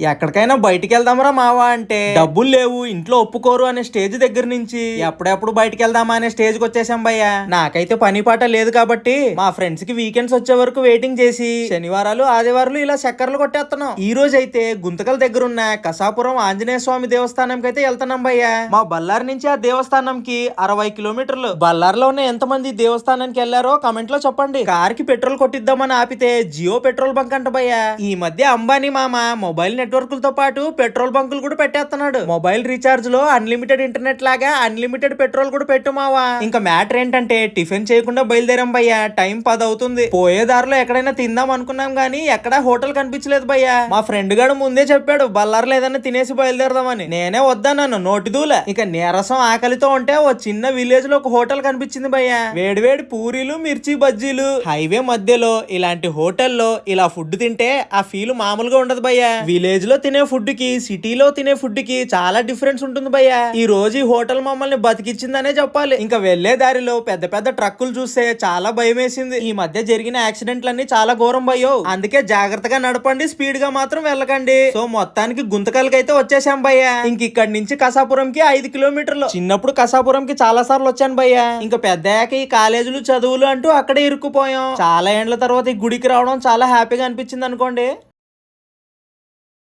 ఎక్కడికైనా బయటికి వెళ్దామరా మావా అంటే డబ్బులు లేవు, ఇంట్లో ఒప్పుకోరు అనే స్టేజ్ దగ్గర నుంచి ఎప్పుడెప్పుడు బయటికి వెళ్దామా అనే స్టేజ్ కి వచ్చేసాం భయ్యా. నాకైతే పని పాట లేదు కాబట్టి మా ఫ్రెండ్స్ కి వీకెండ్స్ వచ్చే వరకు వెయిటింగ్ చేసి శనివారాలు ఆదివారాలు ఇలా చక్కర్లు కొట్టేస్తున్నాం. ఈ రోజు అయితే గుంతకల్ దగ్గర ఉన్న కసాపురం ఆంజనేయ స్వామి దేవస్థానం కి అయితే వెళ్తున్నాం భయ్యా. మా బళ్ళారి నుంచి ఆ దేవస్థానం కి 60 కిలోమీటర్లు. బళ్ళారిలో ఉన్న ఎంతమంది దేవస్థానానికి వెళ్లారో కమెంట్ లో చెప్పండి. కార్ కి పెట్రోల్ కొట్టిద్దామని ఆపితే జియో పెట్రోల్ బంక్ అంట భయ్యా. ఈ మధ్య అంబానీ మామ మొబైల్ నెట్వర్క్లతో పాటు పెట్రోల్ బంకులు కూడా పెట్టేస్తున్నాడు. మొబైల్ రీఛార్జ్ లో అన్లిమిటెడ్ ఇంటర్నెట్ లాగా అన్లిమిటెడ్ పెట్రోల్ కూడా పెట్టుమావా. ఇంకా మ్యాటర్ ఏంటంటే టిఫిన్ చేయకుండా బయలుదేరాం భయ్యా. టైం 10 అవుతుంది. పోయే దారిలో ఎక్కడైనా తిందాం అనుకున్నాం గానీ ఎక్కడా హోటల్ కనిపించలేదు భయ్యా. మా ఫ్రెండ్ గాడు ముందే చెప్పాడు బల్లార్లో ఏదైనా తినేసి బయలుదేరదామని. నేనే వద్దాను నోటి దూల. ఇక నీరసం ఆకలితో ఉంటే ఓ చిన్న విలేజ్ లో ఒక హోటల్ కనిపించింది భయ్యా. వేడివేడి పూరీలు మిర్చి బజ్జీలు. హైవే మధ్యలో ఇలాంటి హోటల్లో ఇలా ఫుడ్ తింటే ఆ ఫీల్ మామూలుగా ఉండదు భయ్యా. విలేజ్ లో తినే ఫుడ్ కి సిటీలో తినే ఫుడ్ కి చాలా డిఫరెన్స్ ఉంటుంది భయ్యా. ఈ రోజు ఈ హోటల్ మమ్మల్ని బతికిచ్చిందనే చెప్పాలి. ఇంకా వెళ్లే దారిలో పెద్ద పెద్ద ట్రక్కులు చూస్తే చాలా భయం వేసింది. ఈ మధ్య జరిగిన యాక్సిడెంట్లన్నీ చాలా ఘోరం భయ్యో. అందుకే జాగ్రత్తగా నడపండి, స్పీడ్ గా మాత్రం వెళ్ళకండి. సో మొత్తానికి గుంతకల్కి అయితే వచ్చేసాం భయ్యా. ఇంక ఇక్కడి నుంచి కసాపురంకి 5 కిలోమీటర్లు. చిన్నప్పుడు కసాపురంకి చాలా సార్లు వచ్చాను భయ్యా. ఇంకా పెద్దయ్యాక ఈ కాలేజీలు చదువులు అంటూ అక్కడే ఇరుక్కుపోయాం. చాలా ఏండ్ల తర్వాత ఈ గుడికి రావడం చాలా హ్యాపీగా అనిపించింది అనుకోండి.